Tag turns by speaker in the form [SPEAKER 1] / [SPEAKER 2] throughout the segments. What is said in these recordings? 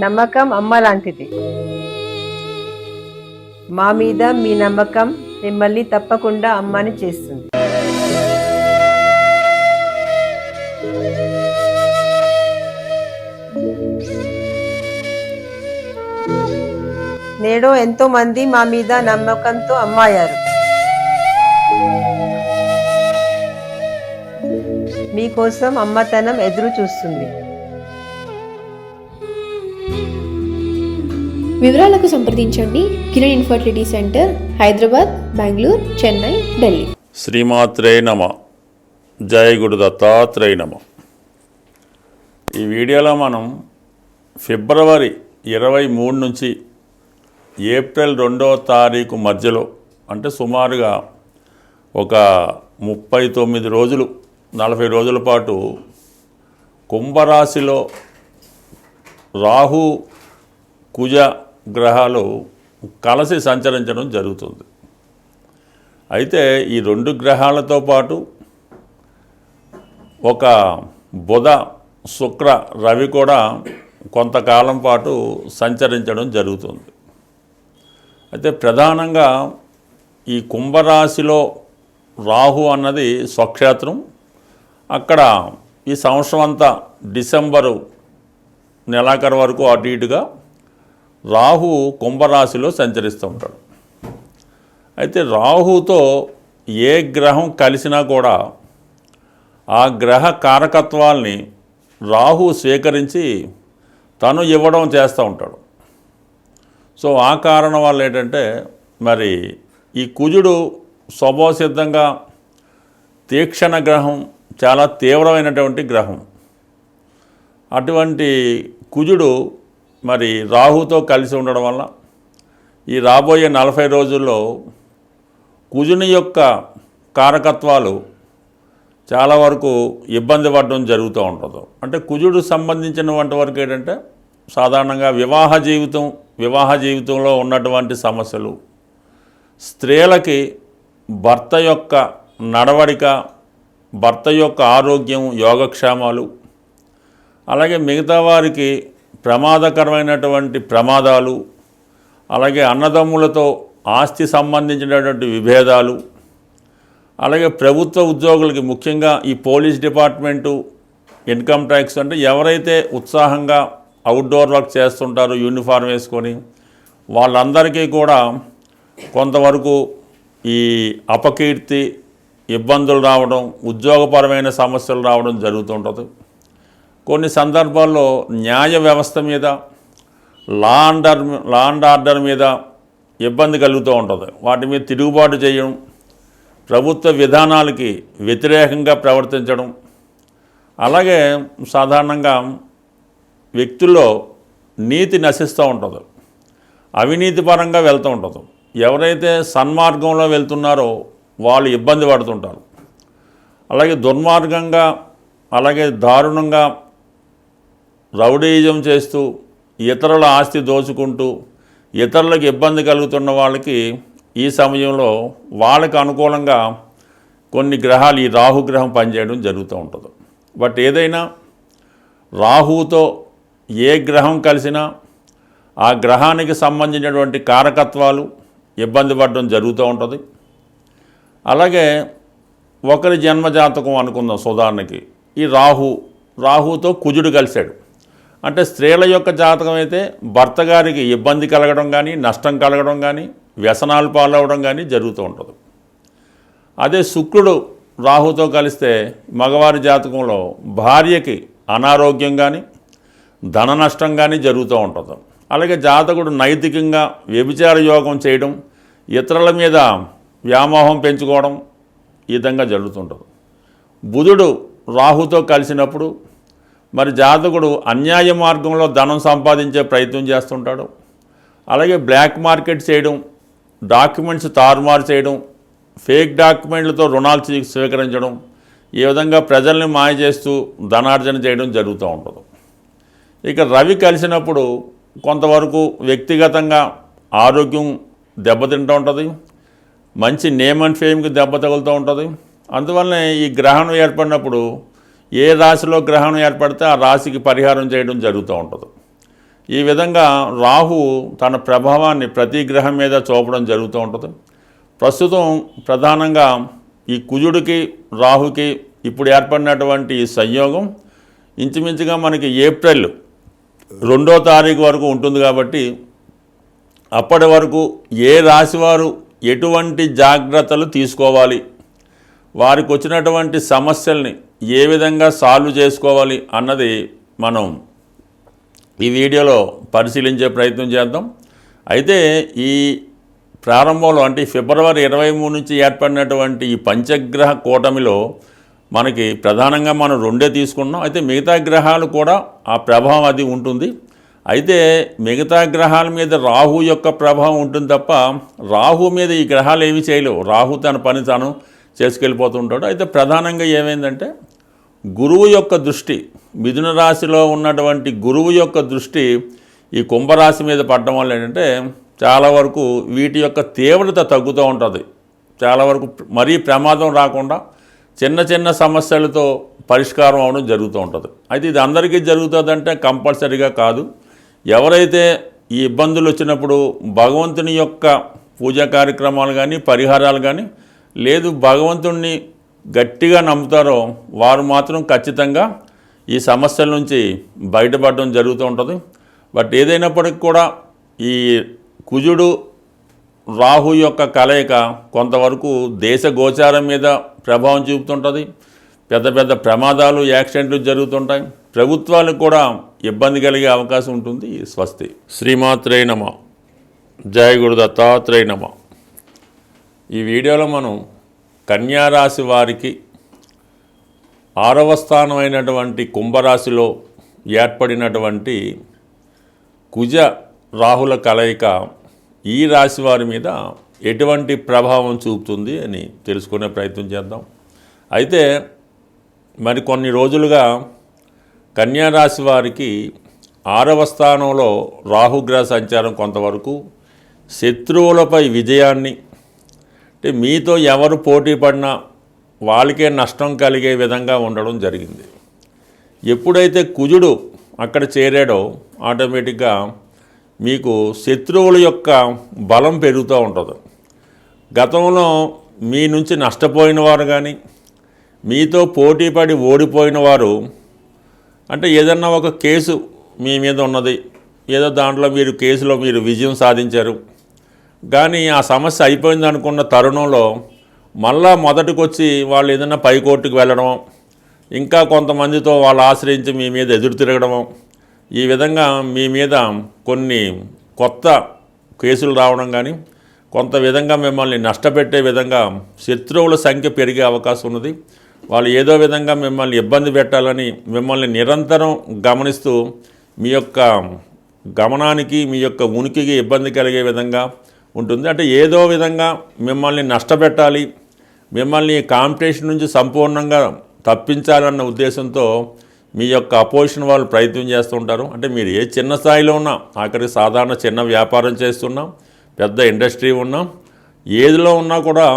[SPEAKER 1] నమ్మకం అమ్మ లాంటిది. మా మీద మీ నమ్మకం మిమ్మల్ని తప్పకుండా అమ్మని చేస్తుంది. నేడు ఎంతో మంది మా మీద నమ్మకంతో అమ్మాయారు. మీకోసం అమ్మతనం ఎదురు చూస్తుంది.
[SPEAKER 2] వివరాలకు సంప్రదించండి. Kiran infertility centre, Hyderabad, Bengaluru, Chennai, Delhi.
[SPEAKER 3] శ్రీమాత్రే నమ. జయ గురు దత్తాత్రేయ నమ. ఈ వీడియోలో మనం ఫిబ్రవరి 23 నుంచి ఏప్రిల్ 2వ తారీఖు మధ్యలో, అంటే సుమారుగా ఒక 39 రోజులు 40 రోజుల పాటు కుంభరాశిలో రాహు కుజ గ్రహాలు కలిసి సంచరించడం జరుగుతుంది. అయితే ఈ 2 గ్రహాలతో పాటు ఒక బుధ శుక్ర రవి కూడా కొంతకాలం పాటు సంచరించడం జరుగుతుంది. అయితే ప్రధానంగా ఈ కుంభరాశిలో రాహు అన్నది స్వక్షేత్రం. అక్కడ ఈ సంవత్సరం అంతా డిసెంబరు నెలాఖరు వరకు అటు ఇటుగా రాహు కుంభరాశిలో సంచరిస్తూ ఉంటాడు. అయితే రాహుతో ఏ గ్రహం కలిసినా కూడా ఆ గ్రహ కారకత్వాల్ని రాహు స్వీకరించి తను ఇవ్వడం చేస్తూ ఉంటాడు. సో ఆ కారణం వల్ల ఏంటంటే, మరి ఈ కుజుడు స్వభావసిద్ధంగా తీక్షణ గ్రహం, చాలా తీవ్రమైనటువంటి గ్రహం. అటువంటి కుజుడు మరి రాహుతో కలిసి ఉండడం వల్ల ఈ రాబోయే 40 రోజుల్లో కుజుని యొక్క కారకత్వాలు చాలా వరకు ఇబ్బంది పడడం జరుగుతూ ఉంటుంది. అంటే కుజుడు సంబంధించినటువంటి వరకు ఏంటంటే సాధారణంగా వివాహ జీవితంలో ఉన్నటువంటి సమస్యలు, స్త్రీలకి భర్త యొక్క నడవడిక, భర్త యొక్క ఆరోగ్యం, యోగక్షేమాలు, అలాగే మిగతా వారికి ప్రమాదకరమైనటువంటి ప్రమాదాలు, అలాగే అన్నదమ్ములతో ఆస్తి సంబంధించినటువంటి విభేదాలు, అలాగే ప్రభుత్వ ఉద్యోగులకి ముఖ్యంగా ఈ పోలీస్ డిపార్ట్మెంటు, ఇన్కమ్ ట్యాక్స్, అంటే ఎవరైతే ఉత్సాహంగా అవుట్డోర్ వర్క్ చేస్తుంటారో యూనిఫామ్ వేసుకొని వాళ్ళందరికీ కూడా కొంతవరకు ఈ అపకీర్తి, ఇబ్బందులు రావడం, ఉద్యోగపరమైన సమస్యలు రావడం జరుగుతుంటుంది. కొన్ని సందర్భాల్లో న్యాయ వ్యవస్థ మీద, లా అండ్ ఆర్డర్ మీద ఇబ్బంది కలుగుతూ ఉంటుంది. వాటి మీద తిరుగుబాటు చేయడం, ప్రభుత్వ విధానాలకి వ్యతిరేకంగా ప్రవర్తించడం, అలాగే సాధారణంగా వ్యక్తుల్లో నీతి నశిస్తూ ఉంటుంది, అవినీతి పరంగా వెళ్తూ ఉంటుంది. ఎవరైతే సన్మార్గంలో వెళ్తున్నారో వాళ్ళు ఇబ్బంది పడుతుంటారు. అలాగే దుర్మార్గంగా, అలాగే దారుణంగా రౌడీయిజం చేస్తూ ఇతరుల ఆస్తి దోచుకుంటూ ఇతరులకు ఇబ్బంది కలుగుతున్న వాళ్ళకి ఈ సమయంలో వాళ్ళకి అనుకూలంగా కొన్ని గ్రహాలు, ఈ రాహుగ్రహం పనిచేయడం జరుగుతూ ఉంటుంది. బట్ ఏదైనా రాహుతో ఏ గ్రహం కలిసినా ఆ గ్రహానికి సంబంధించినటువంటి కారకత్వాలు ఇబ్బంది పడడం జరుగుతూ ఉంటుంది. అలాగే ఒకరి జన్మజాతకం అనుకుందాం ఉదాహరణకి, ఈ రాహుతో కుజుడు కలిశాడు అంటే స్త్రీల యొక్క జాతకం అయితే భర్త గారికి ఇబ్బంది కలగడం కానీ, నష్టం కలగడం కానీ, వ్యసనాలు పాలవడం కానీ జరుగుతూ ఉంటుంది. అదే శుక్రుడు రాహుతో కలిస్తే మగవారి జాతకంలో భార్యకి అనారోగ్యం కానీ, ధన నష్టం కానీ జరుగుతూ ఉంటుంది. అలాగే జాతకుడు నైతికంగా వ్యభిచార యోగం చేయడం, ఇతరుల మీద వ్యామోహం పెంచుకోవడం ఈ విధంగా జరుగుతుంటుంది. బుధుడు రాహుతో కలిసినప్పుడు మరి జాతకుడు అన్యాయ మార్గంలో ధనం సంపాదించే ప్రయత్నం చేస్తుంటాడు. అలాగే బ్లాక్ మార్కెట్ చేయడం, డాక్యుమెంట్స్ తారుమారు చేయడం, ఫేక్ డాక్యుమెంట్లతో రుణాలు స్వీకరించడం, ఈ విధంగా ప్రజల్ని మాయ చేస్తూ ధనార్జన చేయడం జరుగుతూ ఉంటుంది. ఇక రవి కలిసినప్పుడు కొంతవరకు వ్యక్తిగతంగా ఆరోగ్యం దెబ్బతింటూ ఉంటుంది, మంచి నేమ్ అండ్ ఫేమ్కి దెబ్బ తగులుతూ ఉంటుంది. అందువల్లనే ఈ గ్రహణం ఏర్పడినప్పుడు ఏ రాశిలో గ్రహణం ఏర్పడితే ఆ రాశికి పరిహారం చేయడం జరుగుతూ ఉంటుంది. ఈ విధంగా రాహు తన ప్రభావాన్ని ప్రతి గ్రహం మీద చూపడం జరుగుతూ ఉంటుంది. ప్రస్తుతం ప్రధానంగా ఈ కుజుడికి రాహుకి ఇప్పుడు ఏర్పడినటువంటి ఈ సంయోగం ఇంచుమించుగా మనకి ఏప్రిల్ 2వ తారీఖు వరకు ఉంటుంది. కాబట్టి అప్పటి వరకు ఏ రాశివారు ఎటువంటి జాగ్రత్తలు తీసుకోవాలి, వారికి వచ్చినటువంటి సమస్యల్ని ఏ విధంగా సాల్వ్ చేసుకోవాలి అన్నది మనం ఈ వీడియోలో పరిశీలించే ప్రయత్నం చేద్దాం. అయితే ఈ ప్రారంభంలో అంటే ఫిబ్రవరి 23 నుంచి ఏర్పడినటువంటి ఈ పంచగ్రహ కూటమిలో మనకి ప్రధానంగా మనం 2 తీసుకున్నాం. అయితే మిగతా గ్రహాలు కూడా ఆ ప్రభావం అది ఉంటుంది. అయితే మిగతా గ్రహాల మీద రాహు యొక్క ప్రభావం ఉంటుంది తప్ప రాహు మీద ఈ గ్రహాలు ఏమీ చేయలేవు. రాహు తన పని తాను చేసుకెళ్ళిపోతుంటాడు. అయితే ప్రధానంగా ఏమైందంటే గురువు యొక్క దృష్టి, మిథున రాశిలో ఉన్నటువంటి గురువు యొక్క దృష్టి ఈ కుంభరాశి మీద పడడం వల్ల ఏంటంటే చాలా వరకు వీటి యొక్క తీవ్రత తగ్గుతూ ఉంటుంది. చాలా వరకు మరీ ప్రమాదం రాకుండా చిన్న చిన్న సమస్యలతో పరిష్కారం అవడం జరుగుతూ ఉంటుంది. అయితే ఇది అందరికీ జరుగుతుందంటే కంపల్సరీగా కాదు. ఎవరైతే ఈ ఇబ్బందులు వచ్చినప్పుడు భగవంతుని యొక్క పూజా కార్యక్రమాలు కానీ పరిహారాలు కానీ లేదు భగవంతుణ్ణి గట్టిగా నమ్ముతారో వారు మాత్రం ఖచ్చితంగా ఈ సమస్యల నుంచి బయటపడడం జరుగుతూ ఉంటుంది. బట్ ఏదైనప్పటికీ కూడా ఈ కుజుడు రాహు యొక్క కలయిక కొంతవరకు దేశ గోచారం మీద ప్రభావం చూపుతుంటుంది. పెద్ద పెద్ద ప్రమాదాలు, యాక్సిడెంట్లు జరుగుతుంటాయి. ప్రభుత్వాలకు కూడా ఇబ్బంది కలిగే అవకాశం ఉంటుంది. స్వస్తి. శ్రీమాత్రే నమ. జయ గురు దత్తాత్రేయ నమ. ఈ వీడియోలో మనం కన్యారాశి వారికి 6వ స్థానం అయినటువంటి కుంభరాశిలో ఏర్పడినటువంటి కుజ రాహుల కలయిక ఈ రాశి వారి మీద ఎటువంటి ప్రభావం చూపుతుంది అని తెలుసుకునే ప్రయత్నం చేద్దాం. అయితే మరి కొన్ని రోజులుగా కన్యారాశి వారికి 6వ స్థానంలో రాహుగ్రహ సంచారం కొంతవరకు శత్రువులపై విజయాన్ని, అంటే మీతో ఎవరు పోటీ పడినా వాళ్ళకే నష్టం కలిగే విధంగా ఉండడం జరిగింది. ఎప్పుడైతే కుజుడు అక్కడ చేరాడో ఆటోమేటిక్గా మీకు శత్రువుల యొక్క బలం పెరుగుతూ ఉంటుంది. గతంలో మీ నుంచి నష్టపోయిన వారు కానీ మీతో పోటీపడి ఓడిపోయిన వారు, అంటే ఏదన్నా ఒక కేసు మీ మీద ఉన్నది, ఏదో దాంట్లో మీరు కేసులో మీరు విజయం సాధించారు, కానీ ఆ సమస్య అయిపోయింది అనుకున్న తరుణంలో మళ్ళా మొదటికొచ్చి వాళ్ళు ఏదైనా పైకోర్టుకు వెళ్ళడం, ఇంకా కొంతమందితో వాళ్ళు ఆశ్రయించి మీ మీద ఎదురు తిరగడం, ఈ విధంగా మీ మీద కొన్ని కొత్త కేసులు రావడం కానీ కొంత విధంగా మిమ్మల్ని నష్టపెట్టే విధంగా శత్రువుల సంఖ్య పెరిగే అవకాశం ఉన్నది. వాళ్ళు ఏదో విధంగా మిమ్మల్ని ఇబ్బంది పెట్టాలని మిమ్మల్ని నిరంతరం గమనిస్తూ మీ యొక్క గమనానికి మీ యొక్క ఉనికికి ఇబ్బంది కలిగే విధంగా ఉంటుంది. అంటే ఏదో విధంగా మిమ్మల్ని నష్టపెట్టాలి, మిమ్మల్ని కాంపిటీషన్ నుంచి సంపూర్ణంగా తప్పించాలన్న ఉద్దేశంతో మీ యొక్క అపోజిషన్ వాళ్ళు ప్రయత్నం చేస్తుంటారు. అంటే మీరు ఏ చిన్న స్థాయిలో ఉన్నా, ఆఖరికి సాధారణ చిన్న వ్యాపారం చేస్తున్నాం, పెద్ద ఇండస్ట్రీ ఉన్నాం, ఏదిలో ఉన్నా కూడా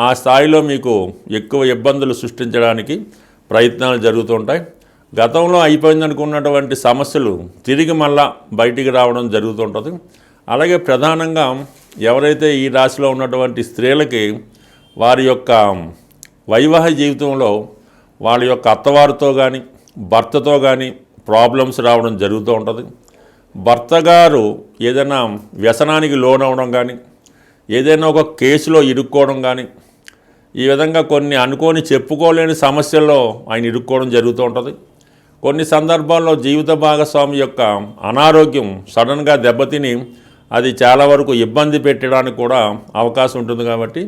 [SPEAKER 3] ఆ స్థాయిలో మీకు ఎక్కువ ఇబ్బందులు సృష్టించడానికి ప్రయత్నాలు జరుగుతుంటాయి. గతంలో అయిపోయిందనుకున్నటువంటి సమస్యలు తిరిగి మళ్ళా బయటికి రావడం జరుగుతుంటుంది. అలాగే ప్రధానంగా ఎవరైతే ఈ రాశిలో ఉన్నటువంటి స్త్రీలకి వారి యొక్క వైవాహిక జీవితంలో వాళ్ళ యొక్క అత్తవారితో కానీ భర్తతో కానీ ప్రాబ్లమ్స్ రావడం జరుగుతూ ఉంటుంది. భర్త గారు ఏదైనా వ్యసనానికి లోనవడం కానీ ఏదైనా ఒక కేసులో ఇరుక్కోవడం కానీ ఈ విధంగా కొన్ని అనుకోని చెప్పుకోలేని సమస్యల్లో ఆయన ఇరుక్కోవడం జరుగుతూ ఉంటుంది. కొన్ని సందర్భాల్లో జీవిత భాగస్వామి యొక్క అనారోగ్యం సడన్గా దెబ్బతిని అది చాలా వరకు ఇబ్బంది పెట్టడానికి కూడా అవకాశం ఉంటుంది. కాబట్టి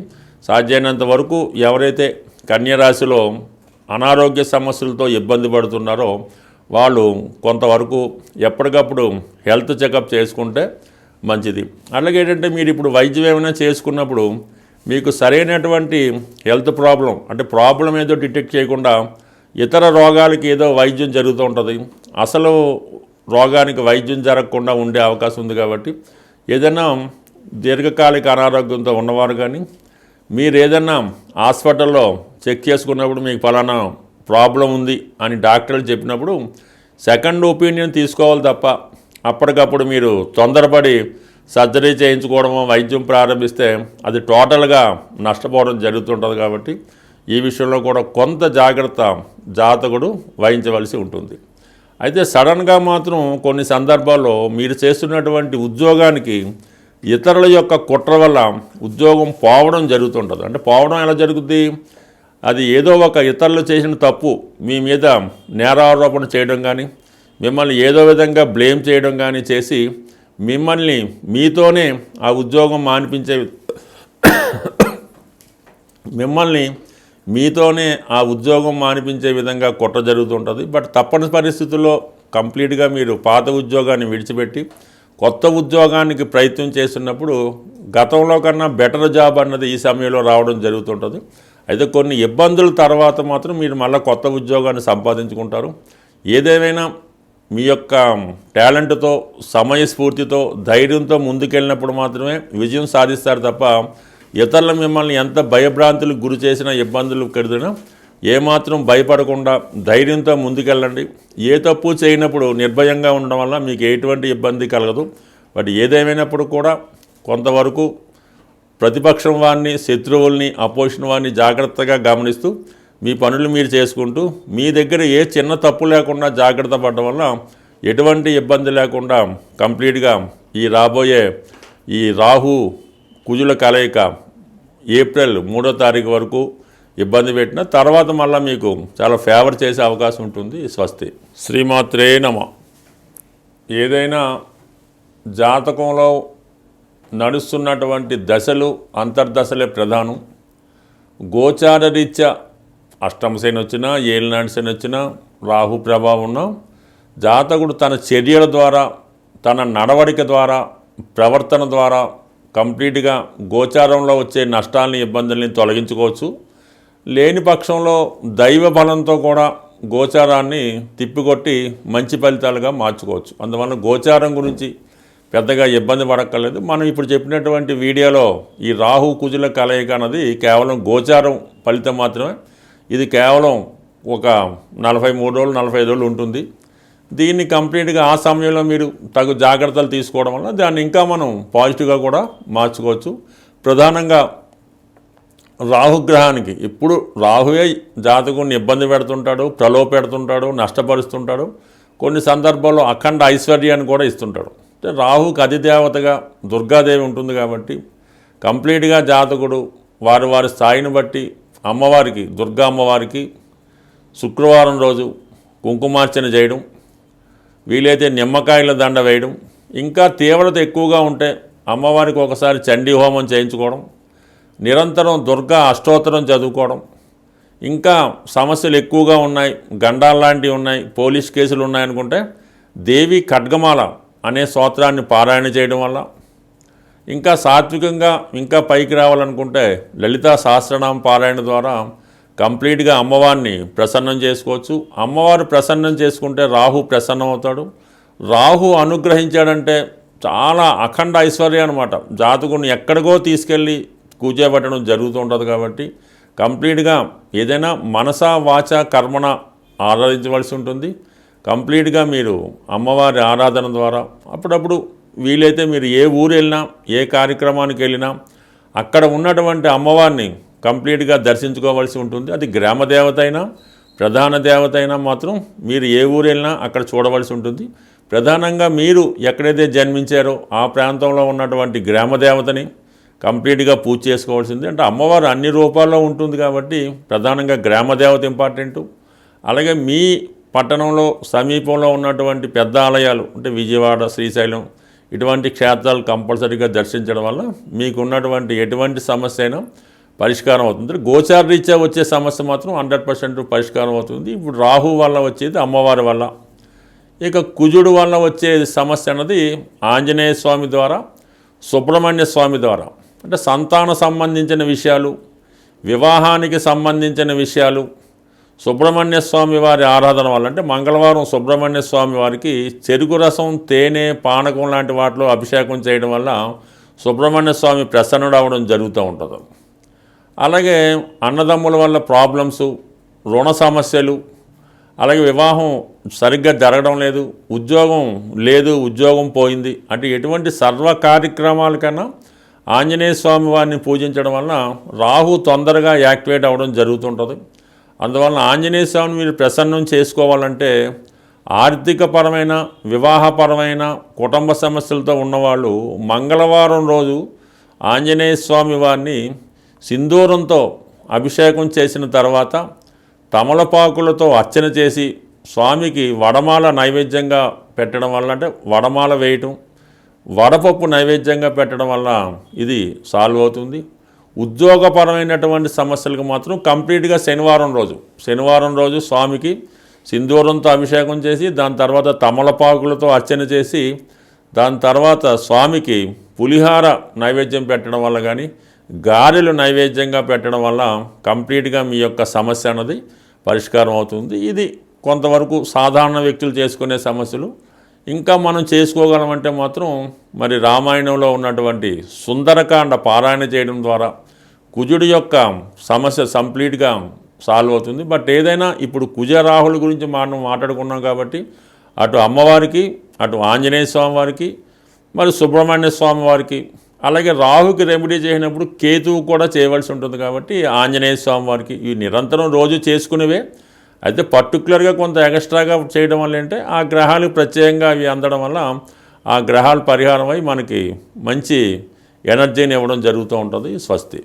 [SPEAKER 3] సాధ్యమైనంత వరకు ఎవరైతే కన్యరాశిలో అనారోగ్య సమస్యలతో ఇబ్బంది పడుతున్నారో వాళ్ళు కొంతవరకు ఎప్పటికప్పుడు హెల్త్ చెకప్ చేసుకుంటే మంచిది. అలాగే ఏంటంటే మీరు ఇప్పుడు వైద్యం ఏమైనా చేసుకున్నప్పుడు మీకు సరైనటువంటి హెల్త్ ప్రాబ్లం, అంటే ప్రాబ్లం ఏదో డిటెక్ట్ చేయకుండా ఇతర రోగాలకి ఏదో వైద్యం జరుగుతూ ఉంటుంది. అసలు రోగానికి వైద్యం జరగకుండా ఉండే అవకాశం ఉంది. కాబట్టి ఏదైనా దీర్ఘకాలిక అనారోగ్యంతో ఉన్నవారు కానీ మీరు ఏదైనా హాస్పిటల్లో చెక్ చేసుకున్నప్పుడు మీకు ఫలానా ప్రాబ్లం ఉంది అని డాక్టర్లు చెప్పినప్పుడు సెకండ్ ఒపీనియన్ తీసుకోవాలి తప్ప అప్పటికప్పుడు మీరు తొందరపడి సర్జరీ చేయించుకోవడమో వైద్యం ప్రారంభిస్తే అది టోటల్గా నష్టపోవడం జరుగుతుంటుంది. కాబట్టి ఈ విషయంలో కూడా కొంత జాగ్రత్త జాతకుడు వహించవలసి ఉంటుంది. అయితే సడన్గా మాత్రం కొన్ని సందర్భాల్లో మీరు చేస్తున్నటువంటి ఉద్యోగానికి ఇతరుల యొక్క కుట్ర వల్ల ఉద్యోగం పోవడం జరుగుతుంటుంది. అంటే పోవడం ఎలా జరుగుతుంది? అది ఏదో ఒక ఇతరులు చేసిన తప్పు మీ మీద నేరారోపణ చేయడం కానీ మిమ్మల్ని ఏదో విధంగా బ్లేమ్ చేయడం కానీ చేసి మిమ్మల్ని మీతోనే ఆ ఉద్యోగం మానిపించే విధంగా కుట్ర జరుగుతుంటుంది. బట్ తప్పని పరిస్థితుల్లో కంప్లీట్గా మీరు పాత ఉద్యోగాన్ని విడిచిపెట్టి కొత్త ఉద్యోగానికి ప్రయత్నం చేస్తున్నప్పుడు గతంలో కన్నా బెటర్ జాబ్ అన్నది ఈ సమయంలో రావడం జరుగుతుంటుంది. అయితే కొన్ని ఇబ్బందుల తర్వాత మాత్రం మీరు మళ్ళీ కొత్త ఉద్యోగాన్ని సంపాదించుకుంటారు. ఏదేమైనా మీ యొక్క టాలెంట్తో సమయస్ఫూర్తితో ధైర్యంతో ముందుకెళ్ళినప్పుడు మాత్రమే విజయం సాధిస్తారు తప్ప ఇతరులు మిమ్మల్ని ఎంత భయభ్రాంతులకు గురి చేసినా ఇబ్బందులు కడిగినా ఏమాత్రం భయపడకుండా ధైర్యంతో ముందుకెళ్ళండి. ఏ తప్పు చేయనప్పుడు నిర్భయంగా ఉండడం వల్ల మీకు ఎటువంటి ఇబ్బంది కలగదు. బట్ ఏదేమైనప్పుడు కూడా కొంతవరకు ప్రతిపక్షం వారిని, శత్రువుల్ని, అపోజిషన్ వారిని జాగ్రత్తగా గమనిస్తూ మీ పనులు మీరు చేసుకుంటూ మీ దగ్గర ఏ చిన్న తప్పు లేకుండా జాగ్రత్త పడడం వల్ల ఎటువంటి ఇబ్బంది లేకుండా కంప్లీట్గా ఈ రాబోయే ఈ రాహు కుజుల కలయిక ఏప్రిల్ 3వ తారీఖు వరకు ఇబ్బంది పెట్టిన తర్వాత మళ్ళీ మీకు చాలా ఫేవర్ చేసే అవకాశం ఉంటుంది. స్వస్తి. శ్రీమాత్రే నమః. ఏదైనా జాతకంలో నడుస్తున్నటువంటి దశలు అంతర్దశలే ప్రధానం. గోచార రీత్యా అష్టమ శని వచ్చినా, ఏలినాటి శని వచ్చినా, రాహు ప్రభావం ఉన్నా జాతకుడు తన చర్యల ద్వారా, తన నడవడిక ద్వారా, ప్రవర్తన ద్వారా కంప్లీట్గా గోచారంలో వచ్చే నష్టాలని, ఇబ్బందుల్ని తొలగించుకోవచ్చు. లేని పక్షంలో దైవ బలంతో కూడా గోచారాన్ని తిప్పికొట్టి మంచి ఫలితాలుగా మార్చుకోవచ్చు. అందువల్ల గోచారం గురించి పెద్దగా ఇబ్బంది పడక్కర్లేదు. మనం ఇప్పుడు చెప్పినటువంటి వీడియోలో ఈ రాహు కుజుల కలయిక అన్నది కేవలం గోచారం ఫలితం మాత్రమే. ఇది కేవలం ఒక 43 రోజులు 45 రోజులు ఉంటుంది. దీన్ని కంప్లీట్గా ఆ సమయంలో మీరు తగు జాగ్రత్తలు తీసుకోవడం వల్ల దాన్ని ఇంకా మనం పాజిటివ్గా కూడా మార్చుకోవచ్చు. ప్రధానంగా రాహుగ్రహానికి ఇప్పుడు రాహువే జాతకుని ఇబ్బంది పెడుతుంటాడు, ప్రలోభపెడుతుంటాడు, నష్టపరుస్తుంటాడు. కొన్ని సందర్భాల్లో అఖండ ఐశ్వర్యాన్ని కూడా ఇస్తుంటాడు. అంటే రాహుకి అధిదేవతగా దుర్గాదేవి ఉంటుంది కాబట్టి కంప్లీట్గా జాతకుడు వారి స్థాయిని బట్టి అమ్మవారికి, దుర్గా అమ్మవారికి శుక్రవారం రోజు కుంకుమార్చన చేయడం, వీలైతే నిమ్మకాయల దండ వేయడం, ఇంకా తీవ్రత ఎక్కువగా ఉంటే అమ్మవారికి ఒకసారి చండీ హోమం చేయించుకోవడం, నిరంతరం దుర్గా అష్టోత్తరం చదువుకోవడం, ఇంకా సమస్యలు ఎక్కువగా ఉన్నాయి, గండాల్లాంటివి ఉన్నాయి, పోలీస్ కేసులు ఉన్నాయనుకుంటే దేవి ఖడ్గమాల అనే స్తోత్రాన్ని పారాయణ చేయడం వల్ల, ఇంకా సాత్వికంగా ఇంకా పైకి రావాలనుకుంటే లలితా సహస్రనామ పారాయణ ద్వారా కంప్లీట్గా అమ్మవారిని ప్రసన్నం చేసుకోవచ్చు. అమ్మవారు ప్రసన్నం చేసుకుంటే రాహు ప్రసన్నం అవుతాడు. రాహు అనుగ్రహించాడంటే చాలా అఖండ ఐశ్వర్యం అనమాట. జాతకుని ఎక్కడికో తీసుకెళ్ళి కూర్చోబెట్టడం జరుగుతూ ఉంటుంది. కాబట్టి కంప్లీట్గా ఏదైనా మనస వాచ కర్మణ ఆరాధించవలసి ఉంటుంది. కంప్లీట్గా మీరు అమ్మవారి ఆరాధన ద్వారా అప్పుడప్పుడు వీలైతే మీరు ఏ ఊరు వెళ్ళినా, ఏ కార్యక్రమానికి వెళ్ళినా అక్కడ ఉన్నటువంటి అమ్మవారిని కంప్లీట్గా దర్శించుకోవాల్సి ఉంటుంది. అది గ్రామ దేవత అయినా, ప్రధాన దేవత అయినా మాత్రం మీరు ఏ ఊరు వెళ్ళినా అక్కడ చూడవలసి ఉంటుంది. ప్రధానంగా మీరు ఎక్కడైతే జన్మించారో ఆ ప్రాంతంలో ఉన్నటువంటి గ్రామ దేవతని కంప్లీట్గా పూజ చేసుకోవాల్సింది. అంటే అమ్మవారు అన్ని రూపాల్లో ఉంటుంది కాబట్టి ప్రధానంగా గ్రామ దేవత ఇంపార్టెంటు. అలాగే మీ పట్టణంలో సమీపంలో ఉన్నటువంటి పెద్ద ఆలయాలు అంటే విజయవాడ, శ్రీశైలం ఇటువంటి క్షేత్రాలు కంపల్సరీగా దర్శించడం వల్ల మీకున్నటువంటి ఎటువంటి సమస్య అయినా పరిష్కారం అవుతుంది. గోచార రీత్యా వచ్చే సమస్య మాత్రం 100% పరిష్కారం అవుతుంది. ఇప్పుడు రాహు వల్ల వచ్చేది అమ్మవారి వల్ల. ఇక కుజుడు వల్ల వచ్చే సమస్య అన్నది ఆంజనేయ స్వామి ద్వారా, సుబ్రహ్మణ్య స్వామి ద్వారా, అంటే సంతాన సంబంధించిన విషయాలు, వివాహానికి సంబంధించిన విషయాలు, సుబ్రహ్మణ్య స్వామి వారి ఆరాధన వల్ల. అంటే మంగళవారం సుబ్రహ్మణ్య స్వామి వారికి చెరుకు రసం, తేనె, పానకం లాంటి వాటిలో అభిషేకం చేయడం వల్ల సుబ్రహ్మణ్య స్వామి ప్రసన్నుడు అవ్వడం జరుగుతూ ఉంటుంది. అలాగే అన్నదమ్ముల వల్ల ప్రాబ్లమ్స్, రుణ సమస్యలు, అలాగే వివాహం సరిగ్గా జరగడం లేదు, ఉద్యోగం లేదు, ఉద్యోగం పోయింది అంటే ఎటువంటి సర్వ కార్యక్రమాల కన్నా ఆంజనేయ స్వామి వారిని పూజించడం వలన రాహు తొందరగా యాక్టివేట్ అవ్వడం జరుగుతుంటుంది. అందువలన ఆంజనేయ స్వామిని మీరు ప్రసన్నం చేసుకోవాలంటే ఆర్థికపరమైన, వివాహపరమైన, కుటుంబ సమస్యలతో ఉన్నవాళ్ళు మంగళవారం రోజు ఆంజనేయ స్వామి వారిని సింధూరంతో అభిషేకం చేసిన తర్వాత తమలపాకులతో అర్చన చేసి స్వామికి వడమాల నైవేద్యంగా పెట్టడం వల్ల, అంటే వడమాల వేయటం, వడపప్పు నైవేద్యంగా పెట్టడం వల్ల ఇది సాల్వ్ అవుతుంది. ఉద్యోగపరమైనటువంటి సమస్యలకు మాత్రం కంప్లీట్గా శనివారం రోజు స్వామికి సింధూరంతో అభిషేకం చేసి దాని తర్వాత తమలపాకులతో అర్చన చేసి దాని తర్వాత స్వామికి పులిహార నైవేద్యం పెట్టడం వల్ల కానీ, గారెలు నైవేద్యంగా పెట్టడం వల్ల కంప్లీట్గా మీ యొక్క సమస్య అన్నది పరిష్కారం అవుతుంది. ఇది కొంతవరకు సాధారణ వ్యక్తులు చేసుకునే సమస్యలు. ఇంకా మనం చేసుకోగలమంటే మాత్రం మరి రామాయణంలో ఉన్నటువంటి సుందరకాండ పారాయణ చేయడం ద్వారా కుజుడి యొక్క సమస్య కంప్లీట్గా సాల్వ్ అవుతుంది. బట్ ఏదైనా ఇప్పుడు కుజ రాహుల గురించి మనం మాట్లాడుకున్నాం కాబట్టి అటు అమ్మవారికి, అటు ఆంజనేయ స్వామి వారికి, మరి సుబ్రహ్మణ్య స్వామి వారికి, అలాగే రాహుకి రెమెడీ చేసినప్పుడు కేతువు కూడా చేయవలసి ఉంటుంది కాబట్టి ఆంజనేయ స్వామి వారికి ఇవి నిరంతరం రోజు చేసుకునేవే. అయితే పర్టికులర్గా కొంత ఎక్స్ట్రాగా చేయడం వల్ల అంటే ఆ గ్రహాలకు ప్రత్యేకంగా అవి అందడం వల్ల ఆ గ్రహాలు పరిహారం అయి మనకి మంచి ఎనర్జీని ఇవ్వడం జరుగుతూ ఉంటుంది. స్వస్తి.